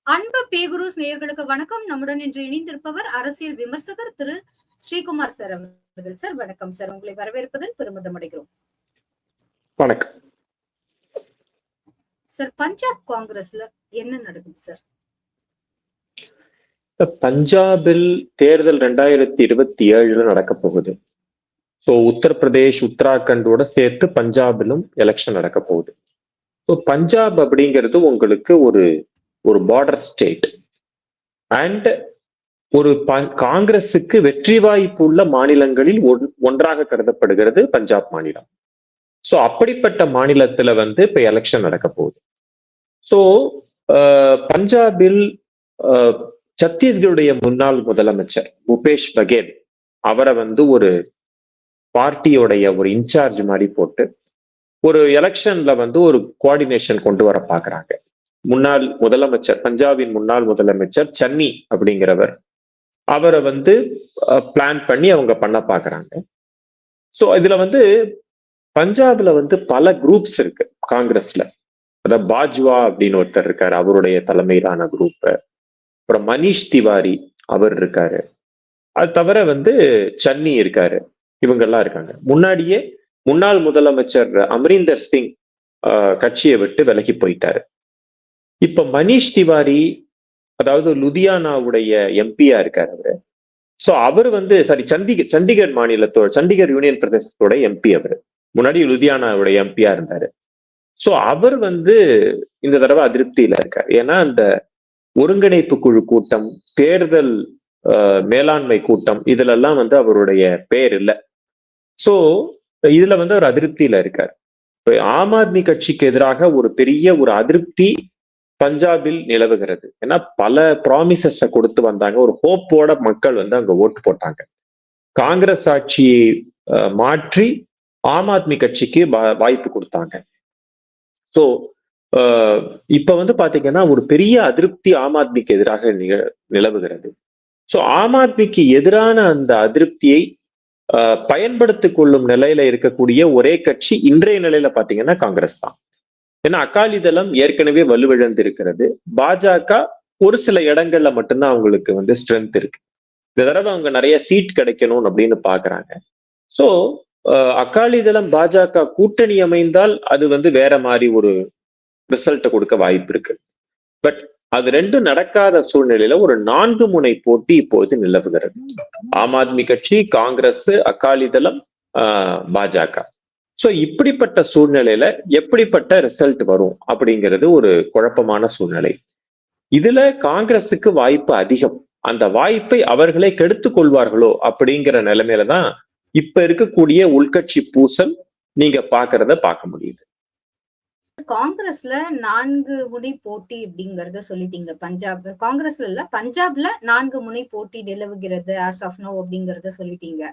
அன்பு பேகுருஸ் நேயர்களுக்கு வணக்கம். நம்முடன் இன்று இணைந்திருப்பவர் அரசியல் விமர்சகர் திரு ஸ்ரீகுமார் சார் அவர்கள். சார் வணக்கம் சார். உங்களை வரவேற்பதில் பெருமிதம் அடைகிறோம். வணக்கம் சார். பஞ்சாப் காங்கிரஸ்ல என்ன நடக்குது சார்? பஞ்சாபில் தேர்தல் 2027 நடக்க போகுது. ஸோ உத்தரப்பிரதேஷ், உத்தராகண்டோட சேர்த்து பஞ்சாபிலும் எலெக்ஷன் நடக்க போகுது. ஸோ பஞ்சாப் அப்படிங்கிறது உங்களுக்கு ஒரு பார்டர் ஸ்டேட் அண்ட் ஒரு காங்கிரஸுக்கு வெற்றி வாய்ப்பு உள்ள மாநிலங்களில் ஒன்றாக கருதப்படுகிறது பஞ்சாப் மாநிலம். ஸோ அப்படிப்பட்ட மாநிலத்துல இப்ப எலெக்ஷன் நடக்க போகுது. ஸோ பஞ்சாபில் சத்தீஸ்கருடைய முன்னாள் முதலமைச்சர் பூபேஷ் பகேல் அவரை ஒரு பார்ட்டியோடைய ஒரு இன்சார்ஜ் மாதிரி போட்டு ஒரு எலெக்ஷன்ல ஒரு கோஆர்டினேஷன் கொண்டு வர பாக்குறாங்க. முன்னாள் முதலமைச்சர், பஞ்சாபின் முன்னாள் முதலமைச்சர் சன்னி அப்படிங்கிறவர், அவரை பிளான் பண்ணி அவங்க பண்ண பாக்குறாங்க. ஸோ இதுல பஞ்சாப்ல பல குரூப்ஸ் இருக்கு காங்கிரஸ்ல. அதாவது பாஜ்வா அப்படின்னு ஒருத்தர் இருக்காரு, அவருடைய தலைமையிலான குரூப். அப்புறம் மனிஷ் திவாரி அவர் இருக்காரு. அது தவிர சன்னி இருக்காரு. இவங்கெல்லாம் இருக்காங்க. முன்னாடியே முன்னாள் முதலமைச்சர் அமரீந்தர் சிங் கட்சியை விட்டு விலகி போயிட்டாரு. இப்ப மனிஷ் திவாரி, அதாவது லுதியானாவுடைய எம்பியா இருக்காரு அவரு. ஸோ அவர் சண்டிகர் மாநிலத்தோட, சண்டிகர் யூனியன் பிரதேசத்தோட எம்பி அவரு. முன்னாடி லுதியானாவுடைய எம்பியா இருந்தாரு. ஸோ அவர் இந்த தடவை அதிருப்தியில இருக்காரு. ஏன்னா அந்த ஒருங்கிணைப்பு குழு கூட்டம், தேர்தல் மேலாண்மை கூட்டம், இதுல எல்லாம் அவருடைய பெயர் இல்லை. சோ இதுல அவர் அதிருப்தியில இருக்கார். ஆம் ஆத்மி கட்சிக்கு எதிராக ஒரு பெரிய ஒரு அதிருப்தி பஞ்சாபில் நிலவுகிறது. ஏன்னா பல ப்ராமிசஸ் கொடுத்து வந்தாங்க. ஒரு ஹோப்போட மக்கள் அங்க ஓட்டு போட்டாங்க. காங்கிரஸ் ஆட்சியை மாற்றி ஆம் ஆத்மி கட்சிக்கு வாய்ப்பு கொடுத்தாங்க. சோ இப்ப பாத்தீங்கன்னா ஒரு பெரிய அதிருப்தி ஆம் ஆத்மிக்கு எதிராக நிலவுகிறது. சோ ஆம் ஆத்மிக்கு எதிரான அந்த அதிருப்தியை பயன்படுத்திக் கொள்ளும் நிலையில இருக்கக்கூடிய ஒரே கட்சி இன்றைய நிலையில பாத்தீங்கன்னா காங்கிரஸ் தான். ஏன்னா அகாலிதளம் ஏற்கனவே வலுவிழந்து இருக்கிறது. பாஜக ஒரு சில இடங்கள்ல மட்டும்தான் அவங்களுக்கு ஸ்ட்ரென்த் இருக்கு. இந்த தடவை அவங்க நிறைய சீட் கிடைக்கணும் அப்படின்னு பாக்குறாங்க. சோ அகாலிதளம் பாஜக கூட்டணி அமைந்தால் அது வேற மாதிரி ஒரு ரிசல்ட் கொடுக்க வாய்ப்பு இருக்கு. பட் அது ரெண்டும் நடக்காத சூழ்நிலையில ஒரு 4 முனை போட்டி இப்போது நிலவுகிறது. ஆம் ஆத்மி கட்சி, காங்கிரஸ், அகாலிதளம், பாஜக. சோ இப்படிப்பட்ட சூழ்நிலையில எப்படிப்பட்ட ரிசல்ட் வரும் அப்படிங்கிறது ஒரு குழப்பமான சூழ்நிலை. இதுல காங்கிரஸுக்கு வாய்ப்பு அதிகம். அந்த வாய்ப்பை அவர்களே கெடுத்துக் கொள்வார்களோ அப்படிங்கிற நிலைமையில தான் இப்ப இருக்கக்கூடிய உள்கட்சி பூசல் நீங்க பார்க்க முடியுது. காங்கிரஸ்ல 4 முனை போட்டி அப்படிங்கறத சொல்லிட்டீங்க. பஞ்சாப் காங்கிரஸ்ல இல்ல, பஞ்சாப்ல 4 முனை போட்டி நிலவுகிறது ஆஸ் ஆஃப் நோ அப்படிங்கறத சொல்லிட்டீங்க.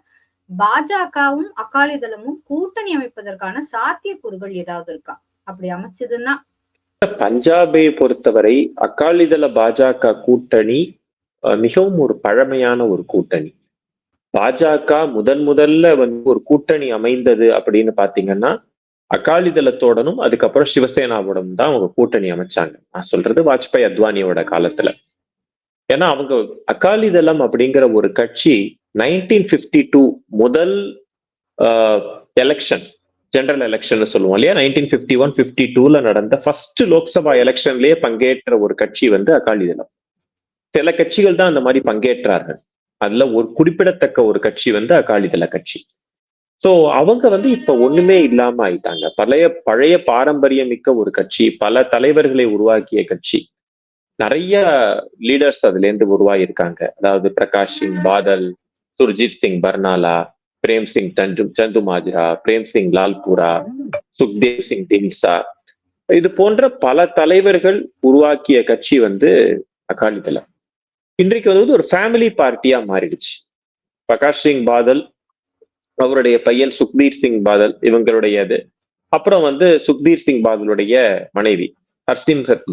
பாஜகவும் அகாலிதளமும் கூட்டணி அமைப்பதற்கான சாத்தியக்கூறுகள் ஏதாவது இருக்கா? அப்படி அமைச்சதுன்னா பஞ்சாபை பொறுத்தவரை அகாலிதள பாஜக கூட்டணி மிகவும் ஒரு பழமையான ஒரு கூட்டணி. பாஜக முதல்ல ஒரு கூட்டணி அமைந்தது அப்படின்னு பாத்தீங்கன்னா அகாலிதளத்தோடனும் அதுக்கப்புறம் சிவசேனாவோடும் தான் அவங்க கூட்டணி அமைச்சாங்க. நான் சொல்றது வாஜ்பாய் அத்வானியோட காலத்துல. ஏன்னா அவங்க அகாலிதளம் அப்படிங்கிற ஒரு கட்சி 1952 முதல் எலெக்ஷன், ஜெனரல் எலெக்ஷன் சொல்லுவோம் இல்லையா, 1951-52 நடந்த ஃபர்ஸ்ட் லோக்சபா எலெக்ஷன்லயே பங்கேற்ற ஒரு கட்சி அகாலிதளம். சில கட்சிகள் தான் அந்த மாதிரி பங்கேற்றார்கள். அதுல ஒரு குறிப்பிடத்தக்க ஒரு கட்சி அகாலிதள கட்சி. சோ அவங்க இப்ப ஒண்ணுமே இல்லாம ஆயிட்டாங்க. பழைய பாரம்பரியம் மிக்க ஒரு கட்சி, பல தலைவர்களை உருவாக்கிய கட்சி, நிறைய லீடர்ஸ் அதுல இருந்து உருவாகியிருக்காங்க. அதாவது பிரகாஷ் சிங் பாதல், சுர்ஜித் சிங் பர்னாலா, பிரேம் சிங் சந்து மாஜ்ரா, பிரேம் சிங் லால்பூரா, சுக்தேவ் சிங் தின்சா, இது போன்ற பல தலைவர்கள் உருவாக்கிய கட்சி அகாலிதளம். இன்றைக்கு ஒரு ஃபேமிலி பார்ட்டியா மாறிடுச்சு. பிரகாஷ் சிங் பாதல், அவருடைய பையன் சுக்பீர் சிங் பாதல், இவங்களுடையது. அப்புறம் சுக்பீர் சிங் பாதலுடைய மனைவி ஹர்சிம்ரத்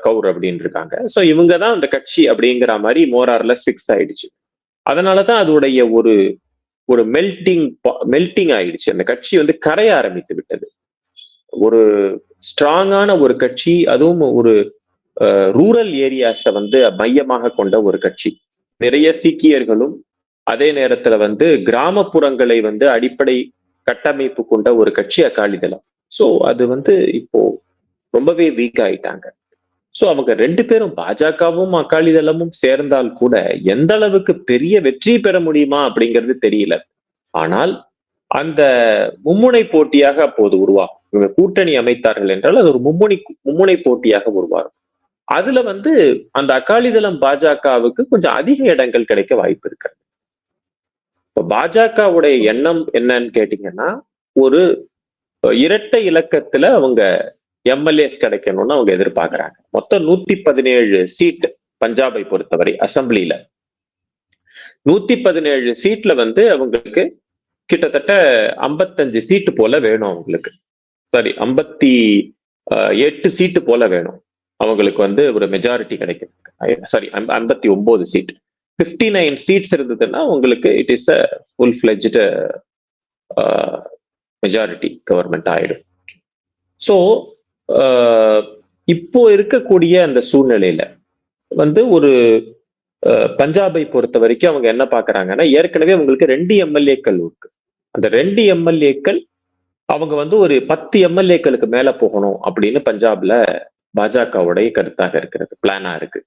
கவுர் அப்படின்னு இருக்காங்க. சோ இவங்கதான் அந்த கட்சி அப்படிங்கிற மாதிரி மோரார்லெஸ் ஃபிக்ஸ் ஆயிடுச்சு. அதனாலதான் அதோடைய ஒரு மெல்டிங் ஆயிடுச்சு. அந்த கட்சி கரைய ஆரம்பித்து விட்டது. ஒரு ஸ்ட்ராங்கான ஒரு கட்சி, அதுவும் ஒரு ரூரல் ஏரியாஸை வந்து மையமாக கொண்ட ஒரு கட்சி. நிறைய சீக்கியர்களும் அதே நேரத்துல வந்து கிராமப்புறங்களை வந்து அடிப்படை கட்டமைப்பு கொண்ட ஒரு கட்சி அகாலிதளம். ஸோ அது வந்து இப்போ ரொம்பவே வீக் ஆயிட்டாங்க. ஸோ அவங்க 2 பேரும் பாஜகவும் அகாலிதளமும் சேர்ந்தால் கூட எந்த அளவுக்கு பெரிய வெற்றி பெற முடியுமா அப்படிங்கிறது தெரியல. ஆனால் அந்த மும்முனை போட்டியாக அப்போது உருவாகும். இவங்க கூட்டணி அமைத்தார்கள் என்றால் அது ஒரு மும்முனை போட்டியாக உருவாகும். அதுல வந்து அந்த அகாலிதளம் பாஜகவுக்கு கொஞ்சம் அதிக இடங்கள் கிடைக்க வாய்ப்பு இருக்கு. இப்ப பாஜகவுடைய ஓகே எண்ணம் சார். என்னன்னு கேட்டீங்கன்னா, ஒரு இரட்டை இலக்கத்துல அவங்க எம்எல்ஏஸ் கிடைக்கணும்னு அவங்க எதிர்பார்க்கறாங்க. மொத்தம் 117 சீட் பஞ்சாபை பொறுத்தவரை அசம்பிளில. 117 சீட்ல வந்து அவங்களுக்கு கிட்டத்தட்ட 55 சீட்டு போல வேணும் அவங்களுக்கு. சாரி, 58 சீட்டு போல வேணும் அவங்களுக்கு வந்து ஒரு மெஜாரிட்டி கிடைக்கும். Sorry, 59 seat. 59 சீட்ஸ் இருந்ததுன்னா உங்களுக்கு it is a full fledged majority government ஆயிடும். ஸோ இப்போ இருக்கக்கூடிய அந்த சூழ்நிலையில வந்து ஒரு பஞ்சாபை பொறுத்த வரைக்கும் அவங்க என்ன பாக்குறாங்கன்னா, ஏற்கனவே அவங்களுக்கு 2 எம்எல்ஏக்கள் இருக்கு. அந்த 2 எம்எல்ஏக்கள் அவங்க வந்து ஒரு 10 எம்எல்ஏக்களுக்கு மேல போகணும் அப்படின்னு பஞ்சாப்ல பாஜகவுடைய கருத்தாக இருக்கிறது, பிளானா இருக்கு.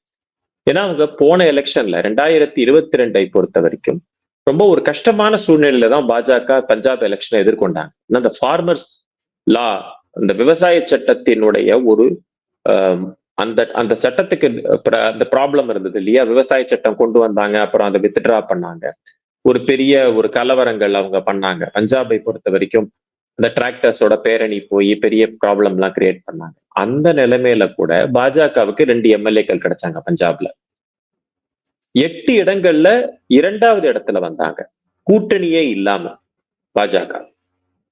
ஏன்னா அவங்க போன எலெக்ஷன்ல 2022 பொறுத்த வரைக்கும் ரொம்ப ஒரு கஷ்டமான சூழ்நிலையில தான் பாஜக பஞ்சாப் எலெக்ஷனை எதிர்கொண்டாங்க. அந்த ஃபார்மர்ஸ் லா, அந்த விவசாய சட்டத்தினுடைய ஒரு அந்த அந்த சட்டத்துக்கு அந்த ப்ராப்ளம் இருந்தது இல்லையா. விவசாய சட்டம் கொண்டு வந்தாங்க, அப்புறம் அதை வித்ட்ரா பண்ணாங்க. ஒரு பெரிய ஒரு கலவரங்கள் அவங்க பண்ணாங்க. பஞ்சாபை பொறுத்த வரைக்கும் அந்த டிராக்டர்ஸோட பேரணி போய் பெரிய ப்ராப்ளம் எல்லாம் கிரியேட் பண்ணாங்க. அந்த நிலைமையில கூட பாஜகவுக்கு 2 எம்எல்ஏக்கள் கிடைச்சாங்க பஞ்சாப்ல. 8 இடங்கள்ல 2வது இடத்துல வந்தாங்க, கூட்டணியே இல்லாம பாஜக.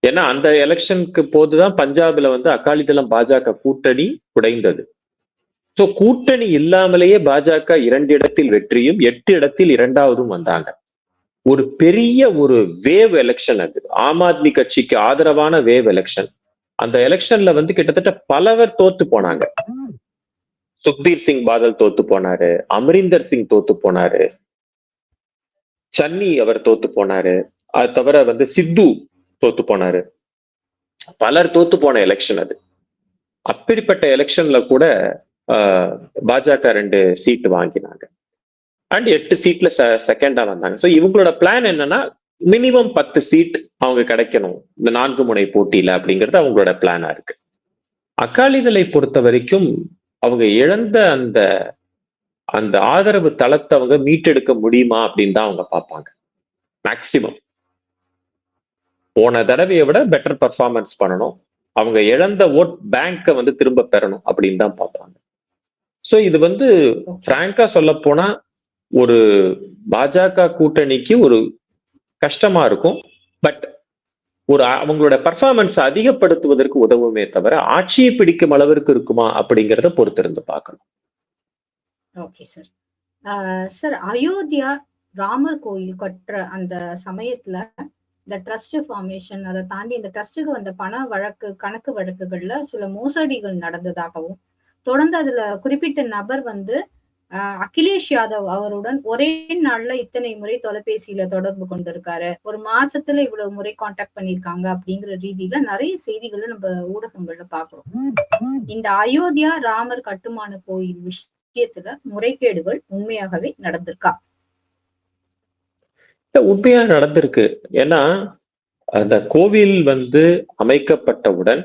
ஏன்னா அந்த எலெக்ஷனுக்கு போதுதான் பஞ்சாப்ல வந்து அகாலிதளம் பாஜக கூட்டணி உடைந்தது. சோ கூட்டணி இல்லாமலேயே பாஜக 2 இடத்தில் வெற்றியும் 8 இடத்தில் 2வதும் வந்தாங்க. ஒரு பெரிய ஒரு வேவ் எலெக்ஷன் அது. ஆம் ஆத்மி கட்சிக்கு ஆதரவான வேவ் எலெக்ஷன். அந்த எலெக்ஷன்ல வந்து கிட்டத்தட்ட பலவர் தோத்து போனாங்க. சுக்பீர் சிங் பாதல் தோத்து போனாரு, அமரிந்தர் சிங் தோத்து போனாரு, சன்னி அவர் தோத்து போனாரு, அது தவிர வந்து சித்து தோத்து போனாரு. பலர் தோத்து போன எலெக்ஷன் அது. அப்படிப்பட்ட எலெக்ஷன்ல கூட பாஜக 2 சீட் வாங்கினாங்க அண்ட் 8 சீட்ல செகண்டா வந்தாங்க. ஸோ இவங்களோட பிளான் என்னன்னா, மினிமம் 10 சீட் அவங்க கிடைக்கணும் இந்த 4 முனை போட்டியில அப்படிங்கிறது அவங்களோட பிளானா இருக்கு. அகாலிதளை பொறுத்த வரைக்கும் அவங்க இழந்த அந்த அந்த ஆதரவு தளத்தை அவங்க மீட்டெடுக்க முடியுமா அப்படின்னு தான் அவங்க பார்ப்பாங்க. மேக்சிமம் போன தடவையை விட பெட்டர் பர்ஃபார்மன்ஸ் பண்ணணும், அவங்க இழந்த ஓட் பேங்கை வந்து திரும்ப பெறணும் அப்படின்னு தான் பார்ப்பாங்க. ஸோ இது வந்து பிராங்கா சொல்ல போனா ஒரு பாஜக கூட்டணிக்கு ஒரு கஷ்டமா இருக்கும். பட் ஒரு அவங்களோட பர்ஃபார்மன்ஸ் அதிகப்படுத்துவதற்கு உதவுமே தவிர ஆட்சியை பிடிக்கும் அளவிற்கு இருக்குமா அப்படிங்கிறத பொறுத்திருந்து பார்க்கணும். Okay sir. Sir, Ayodhya Ramar கோயில் கட்டுற அந்த சமயத்துல இந்த ட்ரஸ்ட் ஃபார்மேஷன், அதை தாண்டி இந்த ட்ரஸ்டுக்கு வந்த கணக்கு வழக்குகள்ல சில மோசடிகள் நடந்ததாகவும், தொடர்ந்து அதுல குறிப்பிட்ட நபர் வந்து அகிலேஷ் யாதவ் அவருடன் ஒரே நாள்ல இத்தனை முறை தொலைபேசியில தொடர்பு கொண்டிருக்காரு, ஒரு மாசத்துல இவ்வளவு முறை கான்டாக்ட் பண்ணிருக்காங்க அப்படிங்கிற ரீதியில நிறைய செய்திகளை நம்ம ஊடகங்கள்ல பாக்குறோம். இந்த அயோத்தியா ராமர் கட்டுமான கோயில் விஷயத்துல முறைகேடுகள் உண்மையாகவே நடந்திருக்கா? உண்மையா நடந்திருக்கு. ஏன்னா அந்த கோவில் வந்து அமைக்கப்பட்டவுடன்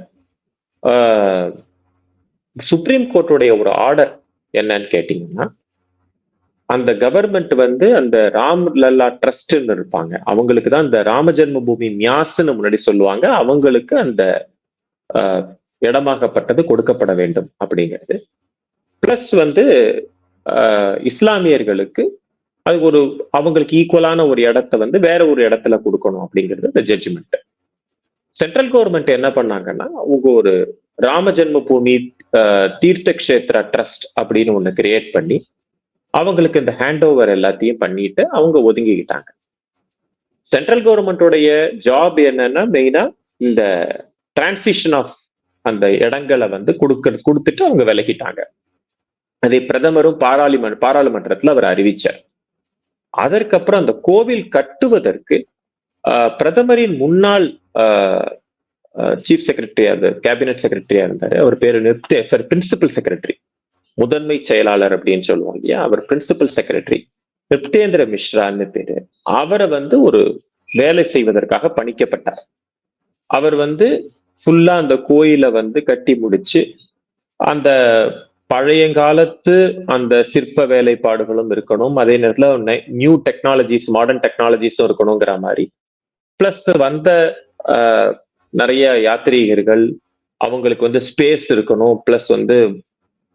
சுப்ரீம் கோர்ட்டுடைய ஒரு ஆர்டர் என்னன்னு கேட்டீங்கன்னா, அந்த கவர்மெண்ட் வந்து அந்த ராம் லல்லா ட்ரஸ்ட்னு இருப்பாங்க, அவங்களுக்கு தான் இந்த ராம ஜென்ம பூமி நியாஸ்ன்னு முன்னாடி சொல்லுவாங்க, அவங்களுக்கு அந்த இடமாகப்பட்டது கொடுக்கப்பட வேண்டும் அப்படிங்கிறது. பிளஸ் வந்து இஸ்லாமியர்களுக்கு அது ஒரு அவங்களுக்கு ஈக்குவலான ஒரு இடத்த வந்து வேற ஒரு இடத்துல கொடுக்கணும் அப்படிங்கிறது இந்த ஜட்ஜ்மெண்ட். சென்ட்ரல் கவர்மெண்ட் என்ன பண்ணாங்கன்னா, அவங்க ஒரு ராம ஜென்ம பூமி தீர்த்த கஷேத்ரா ட்ரஸ்ட் அப்படின்னு ஒண்ணு கிரியேட் பண்ணி அவங்களுக்கு இந்த ஹேண்ட் ஓவர் எல்லாத்தையும் பண்ணிட்டு அவங்க ஒதுங்கிக்கிட்டாங்க. சென்ட்ரல் கவர்மெண்டோடைய ஜாப் என்னன்னா, மெயினா இந்த டிரான்சிஷன் ஆஃப் அந்த இடங்களை வந்து கொடுத்துட்டு அவங்க விலகிட்டாங்க. அதை பிரதமரும் பாராளுமன்றத்துல அவர் அறிவிச்சார். அதற்கப்புறம் அந்த கோவில் கட்டுவதற்கு பிரதமரின் முன்னாள் சீஃப் செக்ரட்டரியா இருந்தார், கேபினட் செக்ரட்டரியா இருந்தாரு. அவர் பேரு பிரின்சிபல் செக்ரட்டரி, முதன்மை செயலாளர் அப்படின்னு சொல்லுவோம் இல்லையா, அவர் பிரின்சிபல் செக்ரட்டரி நிப்தேந்திர மிஸ்ரான்னு பேரு. அவரை ஒரு வேலை செய்வதற்காக பணிக்கப்பட்டார். அவர் ஃபுல்லா அந்த கோயிலை கட்டி முடிச்சு அந்த பழையங்காலத்து அந்த சிற்ப வேலைப்பாடுகளும் இருக்கணும், அதே நேரத்துல நியூ டெக்னாலஜிஸ், மாடர்ன் டெக்னாலஜிஸும் இருக்கணுங்கிற மாதிரி. பிளஸ் நிறைய யாத்ரீகர்கள் அவங்களுக்கு ஸ்பேஸ் இருக்கணும், பிளஸ்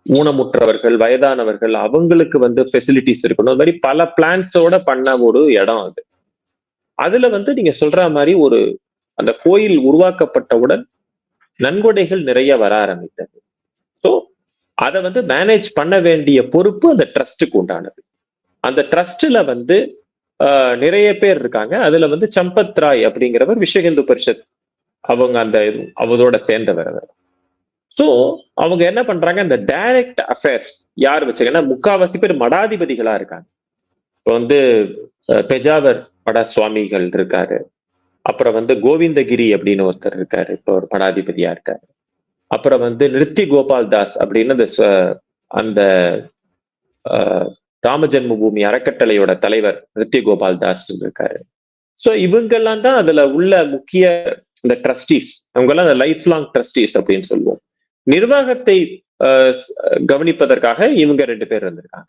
ஊனமுற்றவர்கள், வயதானவர்கள் அவங்களுக்கு ஃபெசிலிட்டிஸ் இருக்கணும். அது மாதிரி பல பிளான்ஸோட பண்ண ஒரு இடம் அது. அதுல நீங்க சொல்ற மாதிரி அந்த கோயில் உருவாக்கப்பட்டவுடன் நன்கொடைகள் நிறைய வர ஆரம்பித்தது. ஸோ அதை மேனேஜ் பண்ண வேண்டிய பொறுப்பு அந்த ட்ரஸ்டுக்கு உண்டானது. அந்த ட்ரஸ்ட்ல நிறைய பேர் இருக்காங்க. அதுல சம்பத் ராய் அப்படிங்கிறவர் விஸ்வ ஹிந்து பரிஷத் அவரோட சேர்ந்தவர் அவர். சோ அவங்க என்ன பண்றாங்க, இந்த டைரக்ட் அஃபேர்ஸ் யார் வச்சுக்கன்னா முக்காவாசி பேர் மடாதிபதிகளா இருக்காங்க. இப்போ பெஜாவர் மட சுவாமிகள் இருக்காரு, அப்புறம் கோவிந்தகிரி அப்படின்னு ஒருத்தர் இருக்காரு, இப்போ ஒரு மடாதிபதியா இருக்காரு. அப்புறம் நிருத்தி கோபால் தாஸ் அப்படின்னு அந்த ராம ஜென்ம பூமி அறக்கட்டளையோட தலைவர் நிருத்தி கோபால் தாஸ் இருக்காரு. சோ இவங்கெல்லாம் தான் அதுல உள்ள முக்கிய இந்த ட்ரஸ்டீஸ். அவங்க எல்லாம் லைஃப் லாங் ட்ரஸ்டீஸ் அப்படின்னு சொல்லுவோம். நிர்வாகத்தை கவனிப்பதற்காக இவங்க 2 பேர் வந்திருக்காங்க.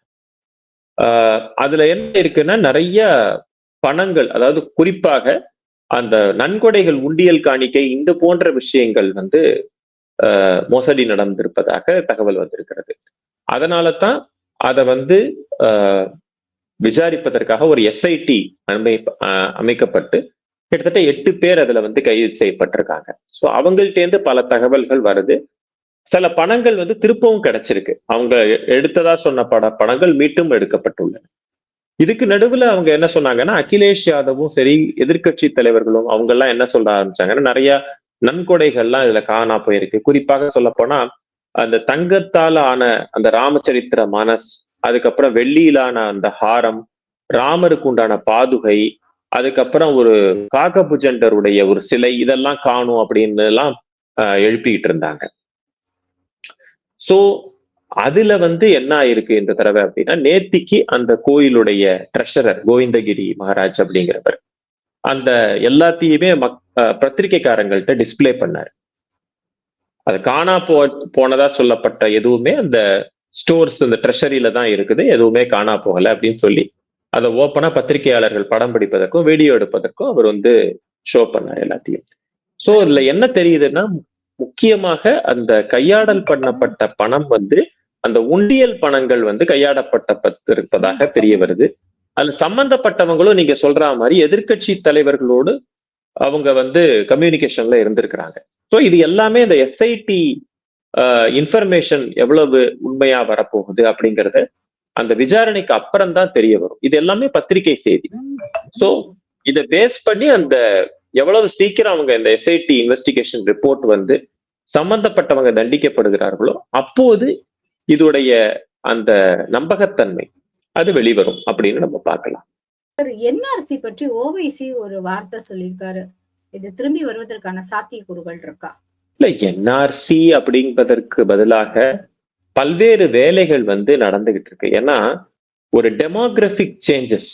அதுல என்ன இருக்குன்னா நிறைய பணங்கள், அதாவது குறிப்பாக அந்த நன்கொடைகள், உண்டியல் காணிக்கை, இந்த போன்ற விஷயங்கள் மோசடி நடந்திருப்பதாக தகவல் வந்திருக்கிறது. அதனால தான் அதை விசாரிப்பதற்காக ஒரு எஸ்ஐடி அமைக்கப்பட்டு கிட்டத்தட்ட 8 பேர் அதுல கைது செய்யப்பட்டிருக்காங்க. ஸோ அவங்கள்ட்டேருந்து பல தகவல்கள் வருது. சில பணங்கள் திருப்பவும் கிடைச்சிருக்கு. அவங்க எடுத்ததா சொன்ன பணங்கள் மீண்டும் எடுக்கப்பட்டுள்ளன. இதுக்கு நடுவுல அவங்க என்ன சொன்னாங்கன்னா, அகிலேஷ் யாதவும் சரி, எதிர்கட்சி தலைவர்களும் அவங்க எல்லாம் என்ன சொல்ல ஆரம்பிச்சாங்கன்னா, நிறைய நன்கொடைகள்லாம் இதுல காணா போயிருக்கு. குறிப்பாக சொல்ல போனா அந்த தங்கத்தால் ஆன அந்த ராமச்சரித்திர மானஸ், அதுக்கப்புறம் வெள்ளியிலான அந்த ஹாரம், ராமருக்கு உண்டான பாதுகை, அதுக்கப்புறம் ஒரு காகபுஜண்டருடைய ஒரு சிலை, இதெல்லாம் காணும் அப்படின்னு எல்லாம் எழுப்பிக்கிட்டு இருந்தாங்க. சோ அதுல என்ன ஆயிருக்கு இந்த தடவை அப்படின்னா, நேத்திக்கு அந்த கோயிலுடைய ட்ரெஷரர் கோவிந்தகிரி மகாராஜ் அப்படிங்கிறவர் அந்த எல்லாத்தையுமே பத்திரிகைக்காரங்கள்ட்ட டிஸ்பிளே பண்ணாரு. அது காணா போனதா சொல்லப்பட்ட எதுவுமே அந்த ஸ்டோர்ஸ், இந்த ட்ரெஷரியில தான் இருக்குது, எதுவுமே காணா போகல அப்படின்னு சொல்லி அதை ஓப்பனா பத்திரிகையாளர்கள் படம் பிடிப்பதற்கும் வீடியோ எடுப்பதற்கும் அவர் ஷோ பண்ணார் எல்லாத்தையும். சோ இதுல என்ன தெரியுதுன்னா, முக்கியமாக அந்த கையாடல் பண்ணப்பட்ட பணம் அந்த உண்டியல் பணங்கள் கையாடப்பட்டிருப்பதாக தெரிய வருது. அதுல சம்பந்தப்பட்டவங்களும் நீங்க சொல்ற மாதிரி எதிர்கட்சி தலைவர்களோடு அவங்க கம்யூனிகேஷன்ல இருந்திருக்கிறாங்க. ஸோ இது எல்லாமே இந்த எஸ்ஐடி இன்ஃபர்மேஷன் எவ்வளவு உண்மையா வரப்போகுது அப்படிங்கறத அந்த விசாரணைக்கு அப்புறம் தான் தெரிய வரும். இது எல்லாமே பத்திரிகை செய்தி. ஸோ இதை பேஸ் பண்ணி அந்த எவ்வளவு சீக்கிரம் அவங்க இந்த எஸ்ஐடி இன்வெஸ்டிகேஷன் ரிப்போர்ட் சம்பந்தப்பட்டவங்க தண்டிக்கப்படுகிறார்களோ அப்போது இதோடைய அந்த நம்பகத்தன்மை அது வெளிவரும் அப்படின்னு நம்ம பார்க்கலாம். என்ஆர்சி பற்றி ஓவைசி ஒரு வார்த்தை சொல்லியிருக்காரு. இது திரும்பி வருவதற்கான சாத்தியக்கூறுகள் இருக்கா? இல்ல, என்ஆர்சி அப்படின்பதற்கு பதிலாக பல்வேறு வேலைகள் நடந்துகிட்டு இருக்கு. ஏன்னா ஒரு டெமோகிராபிக் சேஞ்சஸ்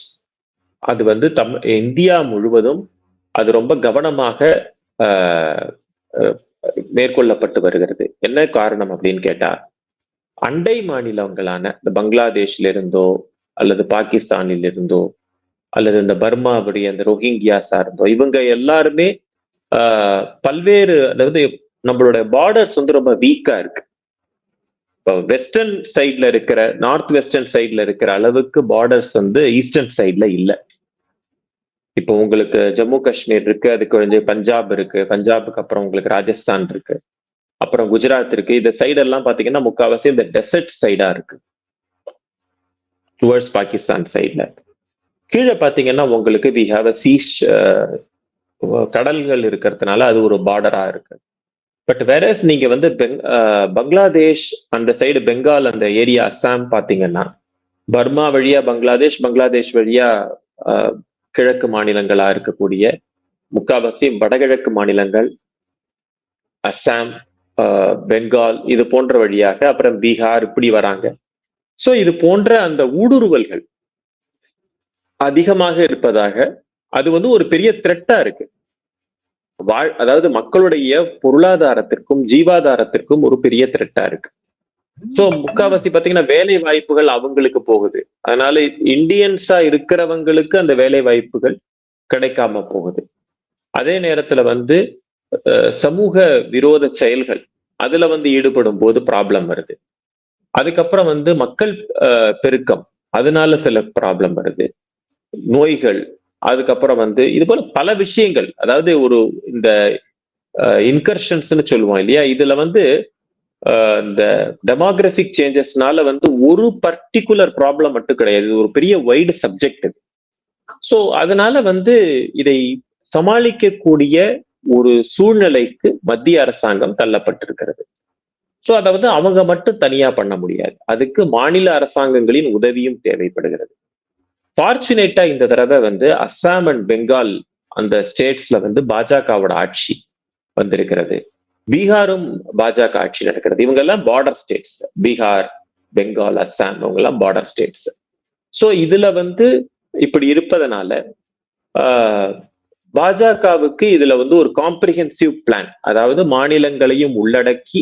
அது இந்தியா முழுவதும் அது ரொம்ப கவனமாக மேற்கொள்ளப்பட்டு வருகிறது. என்ன காரணம் அப்படின்னு கேட்டா, அண்டை மாநிலங்களான இந்த பங்களாதேஷ்ல இருந்தோ அல்லது பாகிஸ்தானில் இருந்தோ அல்லது இந்த பர்மாவுடைய அந்த ரோஹிங்கியாஸா இருந்தோ இவங்க எல்லாருமே பல்வேறு, அதாவது நம்மளோட பார்டர்ஸ் ரொம்ப வீக்கா இருக்கு. இப்போ வெஸ்டர்ன் சைட்ல இருக்கிற, நார்த் வெஸ்டர்ன் சைட்ல இருக்கிற அளவுக்கு பார்டர்ஸ் ஈஸ்டர்ன் சைட்ல இல்ல. இப்போ உங்களுக்கு ஜம்மு காஷ்மீர் இருக்கு, அதுக்கு கொஞ்சம் பஞ்சாப் இருக்கு, பஞ்சாபுக்கு அப்புறம் உங்களுக்கு ராஜஸ்தான் இருக்கு, அப்புறம் குஜராத் இருக்கு. இந்த சைடு எல்லாம் பாத்தீங்கன்னா முக்காவாசி இந்த டெசர்ட் சைடா இருக்கு டுவர்ட்ஸ் பாகிஸ்தான் சைட்ல. கீழே பாத்தீங்கன்னா உங்களுக்கு வி ஹாவ் அ சீஸ், கடல்கள் இருக்கிறதுனால அது ஒரு பார்டரா இருக்கு. பட் வேற நீங்க வந்து பங்களாதேஷ் அந்த சைடு, பெங்கால் அந்த ஏரியா, அஸ்ஸாம் பாத்தீங்கன்னா பர்மா வழியா பங்களாதேஷ், பங்களாதேஷ் வழியா கிழக்கு மாநிலங்களா இருக்கக்கூடிய முக்காவாசி வடகிழக்கு மாநிலங்கள், அஸ்ஸாம், பெங்கால் இது போன்ற வழியாக, அப்புறம் பீகார் இப்படி வராங்க. சோ இது போன்ற அந்த ஊடுருவல்கள் அதிகமாக இருப்பதாக, அது வந்து ஒரு பெரிய த்ரெட்டா இருக்கு. அதாவது மக்களுடைய பொருளாதாரத்திற்கும் ஜீவாதாரத்திற்கும் ஒரு பெரிய த்ரெட்டா இருக்கு. சோ முக்காவாசி பாத்தீங்கன்னா வேலை வாய்ப்புகள் அவங்களுக்கு போகுது. அதனால இந்தியன்ஸா இருக்கிறவங்களுக்கு அந்த வேலை வாய்ப்புகள் கிடைக்காம போகுது. அதே நேரத்துல வந்து சமூக விரோத செயல்கள் அதுல வந்து ஈடுபடும் போது ப்ராப்ளம் வருது. அதுக்கப்புறம் வந்து மக்கள் பெருக்கம், அதனால சில ப்ராப்ளம் வருது. நோய்கள், அதுக்கப்புறம் வந்து இது போல பல விஷயங்கள். அதாவது ஒரு இந்த இன்கர்ஷன்ஸ்னு சொல்லுவோம் இல்லையா, இதுல வந்து இந்த டெமோகிராபிக் சேஞ்சஸ்னால வந்து ஒரு பர்டிகுலர் ப்ராப்ளம் மட்டும் கிடையாது, இது ஒரு பெரிய வைடு சப்ஜெக்ட். சோ அதனால வந்து இதை சமாளிக்கக்கூடிய ஒரு சூழ்நிலைக்கு மத்திய அரசாங்கம் தள்ளப்பட்டிருக்கிறது. சோ அதை வந்து அவங்க மட்டும் தனியா பண்ண முடியாது, அதுக்கு மாநில அரசாங்கங்களின் உதவியும் தேவைப்படுகிறது. ஃபார்ச்சுனேட்டா இந்த தடவை வந்து அஸ்ஸாம் அண்ட் பெங்கால் அந்த ஸ்டேட்ஸ்ல வந்து பாஜகவோட ஆட்சி வந்திருக்கிறது. பீகாரும் பாஜக ஆட்சி நடக்கிறது. இவங்க எல்லாம் பார்டர் ஸ்டேட்ஸ். பீகார், பெங்கால், அஸ்ஸாம் இவங்க எல்லாம் பார்டர் ஸ்டேட்ஸ். சோ இதுல வந்து இப்படி இருப்பதனால பாஜகவுக்கு இதுல வந்து ஒரு காம்ப்ரிஹென்சிவ் பிளான், அதாவது மாநிலங்களையும் உள்ளடக்கி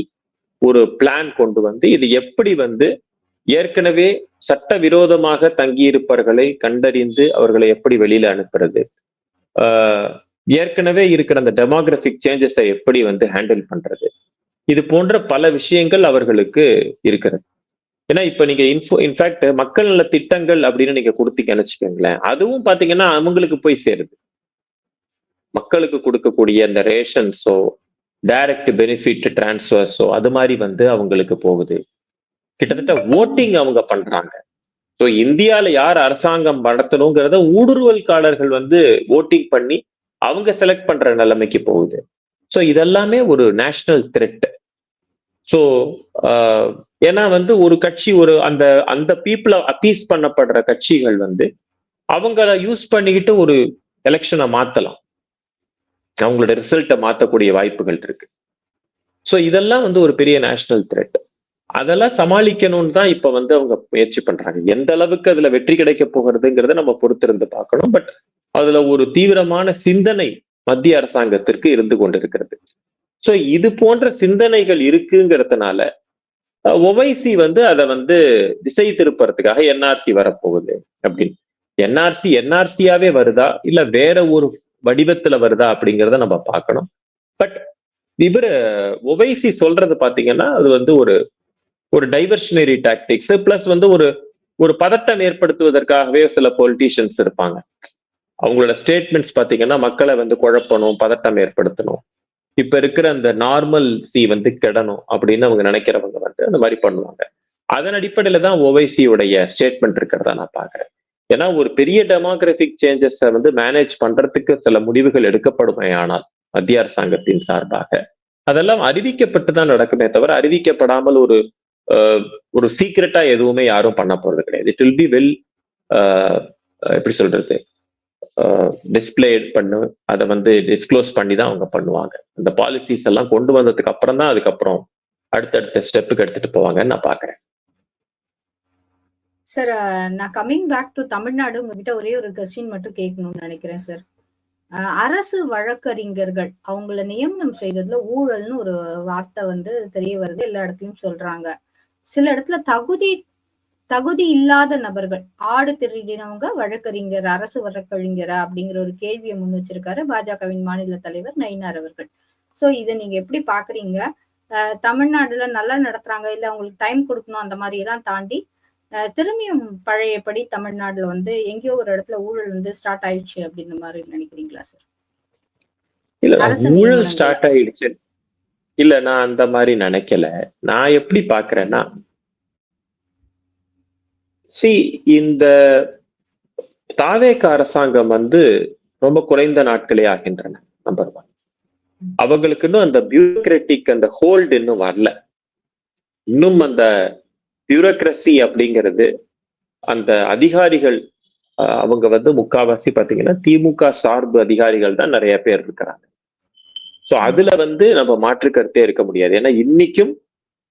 ஒரு பிளான் கொண்டு வந்து இது எப்படி வந்து ஏற்கனவே சட்டவிரோதமாக தங்கியிருப்பவர்களை கண்டறிந்து அவர்களை எப்படி வெளியில அனுப்புறது, ஏற்கனவே இருக்கிற அந்த டெமோகிராபிக் சேஞ்சஸை எப்படி வந்து ஹேண்டில் பண்றது, இது போன்ற பல விஷயங்கள் அவர்களுக்கு இருக்கிறது. ஏன்னா இப்ப நீங்க இன்ஃபேக்ட் மக்கள் நல திட்டங்கள் அப்படின்னு நீங்க கொடுத்தீங்கன்னு வச்சுக்கோங்களேன், அதுவும் பாத்தீங்கன்னா அவங்களுக்கு போய் சேருது. மக்களுக்கு கொடுக்கக்கூடிய அந்த ரேஷன்ஸோ டைரக்ட் பெனிஃபிட் டிரான்ஸ்ஃபர்ஸோ அது மாதிரி வந்து அவங்களுக்கு போகுது. கிட்டத்தட்ட ஓட்டிங் அவங்க பண்றாங்க. ஸோ இந்தியால யார் அரசாங்கம் நடத்தணுங்கிறத ஊடுருவல்காரர்கள் வந்து ஓட்டிங் பண்ணி அவங்க செலக்ட் பண்ற நிலைமைக்கு போகுது. ஸோ இதெல்லாமே ஒரு நேஷனல் த்ரெட். ஸோ ஏன்னா வந்து ஒரு கட்சி ஒரு அந்த அந்த பீப்புளை அப்பீஸ் பண்ணப்படுற கட்சிகள் வந்து அவங்கள யூஸ் பண்ணிக்கிட்டு ஒரு எலெக்ஷனை மாத்தலாம், அவங்களோட ரிசல்ட்டை மாத்தக்கூடிய வாய்ப்புகள் இருக்கு. ஸோ இதெல்லாம் வந்து ஒரு பெரிய நேஷனல் த்ரெட். அதெல்லாம் சமாளிக்கணும்னு தான் இப்ப வந்து அவங்க முயற்சி பண்றாங்க. எந்த அளவுக்கு அதுல வெற்றி கிடைக்க போகிறதுங்கிறத நம்ம பொறுத்திருந்து பார்க்கணும். பட் அதுல ஒரு தீவிரமான சிந்தனை மத்திய அரசாங்கத்திற்கு இருந்து கொண்டிருக்கிறது. சோ இது போன்ற சிந்தனைகள் இருக்குங்கிறதுனால ஒவைசி வந்து அதை வந்து திசை திருப்பறதுக்காக என்ஆர்சி வரப்போகுது அப்படின்னு. என்ஆர்சியாவே வருதா இல்ல வேற ஒரு வடிவத்துல வருதா அப்படிங்கிறத நம்ம பார்க்கணும். பட் இவரு ஒவைசி சொல்றது பாத்தீங்கன்னா அது வந்து ஒரு டைவர்ஷனரி டாக்டிக்ஸ் பிளஸ் வந்து ஒரு பதட்டம் ஏற்படுத்துவதற்காகவே சில பொலிட்டீஷியன்ஸ் இருப்பாங்க. அவங்களோட ஸ்டேட்மெண்ட்ஸ் பாத்தீங்கன்னா மக்களை வந்து குழப்பணும், பதட்டம் ஏற்படுத்தணும், இப்ப இருக்கிற அந்த நார்மல் வந்து கெடணும் அப்படின்னு அவங்க நினைக்கிறவங்க வந்து அந்த மாதிரி பண்ணுவாங்க. அதன் அடிப்படையில தான் ஓவைசியுடைய ஸ்டேட்மெண்ட் இருக்கிறதா நான் பாக்குறேன். ஏன்னா ஒரு பெரிய டெமோகிராபிக் சேஞ்சஸ் வந்து மேனேஜ் பண்றதுக்கு சில முடிவுகள் எடுக்கப்படுமே ஆனால் மத்திய அரசாங்கத்தின் சார்பாக அதெல்லாம் அறிவிக்கப்பட்டு தான் நடக்குமே தவிர அறிவிக்கப்படாமல் ஒரு சீக்ரெட்டா எதுவுமே யாரும் பண்ண போறது கிடையாது. இட் வில் பி வெல் எப்படி சொல்றது டிஸ்பிளே பண்ணு, அதை வந்து டிஸ்க்ளோஸ் பண்ணி தான் அவங்க பண்ணுவாங்க. அந்த பாலிசிஸ் எல்லாம் கொண்டு வந்ததுக்கு அப்புறம் தான் அதுக்கப்புறம் அடுத்தடுத்த ஸ்டெப்புக்கு எடுத்துட்டு போவாங்கன்னு நான் பாக்குறேன். சார், நான் கம்மிங் பேக் டு தமிழ்நாடு உங்ககிட்ட ஒரே ஒரு கொஸ்டின் மட்டும் கேட்கணும்னு நினைக்கிறேன் சார். அரசு வழக்கறிஞர்கள் அவங்கள நியமனம் செய்ததுல ஊழல்னு ஒரு வார்த்தை வந்து தெரிய வருது, எல்லா இடத்துலயும் சொல்றாங்க. சில இடத்துல தகுதி இல்லாத நபர்கள், ஆடு திருடினவங்க வழக்கறிஞர், அரசு வழக்கறிஞரா அப்படிங்கிற ஒரு கேள்வியை முன் வச்சிருக்காரு பாஜகவின் மாநில தலைவர் நயினார் அவர்கள். சோ இதை நீங்க எப்படி பாக்குறீங்க? தமிழ்நாடுல நல்லா நடத்துறாங்க, இல்ல அவங்களுக்கு டைம் கொடுக்கணும், அந்த மாதிரி எல்லாம் தாண்டி திரும்பியும் பழையபடி தமிழ்நாடுல வந்து எங்கேயோ ஒரு இடத்துல ஊழல் வந்து ஸ்டார்ட் ஆயிடுச்சு அப்படின்ற மாதிரி நினைக்கிறீங்களா சார்? இல்ல ஊழல் ஸ்டார்ட் ஆயிடுச்சு இல்ல, நான் அந்த மாதிரி நினைக்கல. நான் எப்படி பாக்குறேன்னா, இந்த தாவேக அரசாங்கம் வந்து ரொம்ப குறைந்த நாட்களே ஆகின்றன. நம்பர் 1. அவங்களுக்கு இன்னும் அந்த பியூரோக்ராட்டிக் அந்த ஹோல்டு இன்னும் வரல. இன்னும் அந்த பியூரோக்ரசி அப்படிங்கிறது அந்த அதிகாரிகள் அவங்க வந்து முக்காவாசி பாத்தீங்கன்னா திமுக சார்பு அதிகாரிகள் தான் நிறைய பேர் இருக்கிறாங்க. சோ அதுல வந்து நம்ம மாற்று கருத்தே இருக்க முடியாது. ஏன்னா இன்னைக்கும்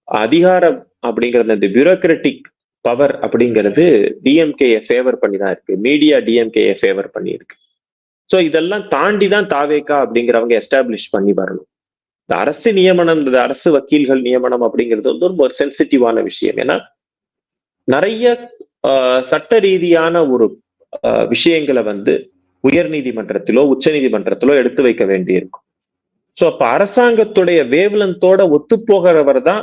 அதிகாரம் அப்படிங்கிறது இந்த பியூரோக்ராட்டிக் பவர் அப்படிங்கிறது டிஎம்கேயை ஃபேவர் பண்ணி தான் இருக்கு. மீடியா டிஎம்கேயை ஃபேவர் பண்ணி இருக்கு. சோ இதெல்லாம் தாண்டி தான் தாவேகா அப்படிங்கிறவங்க எஸ்டாப்ளிஷ் பண்ணி வரணும். இந்த அரசு நியமனம், இந்த அரசு வக்கீல்கள் நியமனம் அப்படிங்கிறது வந்து ஒரு சென்சிட்டிவான விஷயம். ஏன்னா நிறைய சட்ட ரீதியான ஒரு விஷயங்களை வந்து உயர் நீதிமன்றத்திலோ உச்ச நீதிமன்றத்திலோ எடுத்து வைக்க வேண்டியிருக்கும். சோ அப்ப அரசாங்கத்துடைய வேவ்லந்தோட ஒத்து போகிறவர் தான்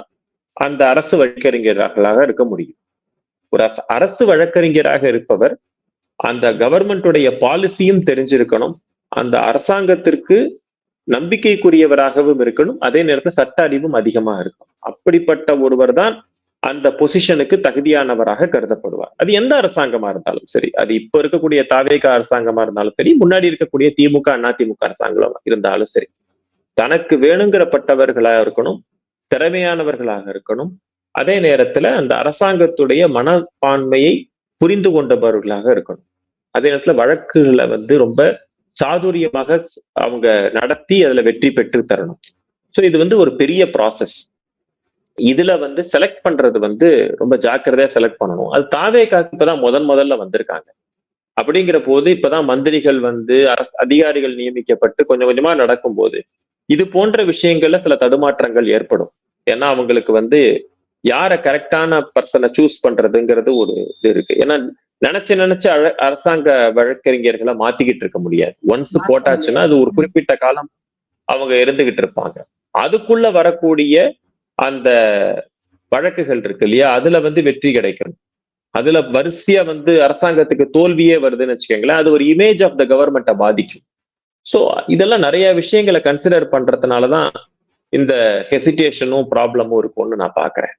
அந்த அரசு வழக்கறிஞர்களாக இருக்க முடியும். ஒரு அரசு வழக்கறிஞராக இருப்பவர் அந்த கவர்மெண்டுடைய பாலிசியும் தெரிஞ்சிருக்கணும், அந்த அரசாங்கத்திற்கு நம்பிக்கைக்குரியவராகவும் இருக்கணும், அதே நேரத்தில் சட்ட அறிவும் அதிகமா இருக்கும். அப்படிப்பட்ட ஒருவர் தான் அந்த பொசிஷனுக்கு தகுதியானவராக கருதப்படுவார். அது எந்த அரசாங்கமா இருந்தாலும் சரி, அது இப்ப இருக்கக்கூடிய தாவேகா அரசாங்கமா இருந்தாலும் சரி, முன்னாடி இருக்கக்கூடிய திமுக அதிமுக அரசாங்கம் இருந்தாலும் சரி, தனக்கு வேணுங்கிறப்பட்டவர்களா இருக்கணும், திறமையானவர்களாக இருக்கணும், அதே நேரத்துல அந்த அரசாங்கத்துடைய மனப்பான்மையை புரிந்து கொண்டவர்களாக இருக்கணும். அதே நேரத்துல வழக்குகளை வந்து ரொம்ப சாதுரியமாக அவங்க நடத்தி அதுல வெற்றி பெற்று தரணும். சோ இது வந்து ஒரு பெரிய ப்ராசஸ். இதுல வந்து செலக்ட் பண்றது வந்து ரொம்ப ஜாக்கிரதையா செலக்ட் பண்ணணும். அது தாவேகாக்கு இப்பதான் முதல்ல வந்திருக்காங்க. அப்படிங்கிற போது இப்பதான் மந்திரிகள் வந்து அதிகாரிகள் நியமிக்கப்பட்டு கொஞ்சம் கொஞ்சமா நடக்கும்போது இது போன்ற விஷயங்கள்ல சில தடுமாற்றங்கள் ஏற்படும். ஏன்னா அவங்களுக்கு வந்து யார கரெக்டான பர்சனை சூஸ் பண்றதுங்கிறது ஒரு இது இருக்கு. ஏன்னா நினைச்சு அரசாங்க வழக்கறிஞர்களை மாத்திக்கிட்டு இருக்க முடியாது. ஒன்ஸ் போட்டாச்சுன்னா அது ஒரு குறிப்பிட்ட காலம் அவங்க இருந்துகிட்டு இருப்பாங்க. அதுக்குள்ள வரக்கூடிய அந்த வழக்குகள் இருக்கு இல்லையா, அதுல வந்து வெற்றி கிடைக்கணும். அதுல வரிசையா வந்து அரசாங்கத்துக்கு தோல்வியே வருதுன்னு வச்சுக்கோங்களேன், அது ஒரு இமேஜ் ஆஃப் த கவர்மெண்ட்டை பாதிக்கும். சோ இதெல்லாம் நிறைய விஷயங்களை கன்சிடர் பண்றதுனாலதான் இந்த ஹெசிடேஷனும் ப்ராப்ளமும் இருக்கும்னு நான் பாக்குறேன்.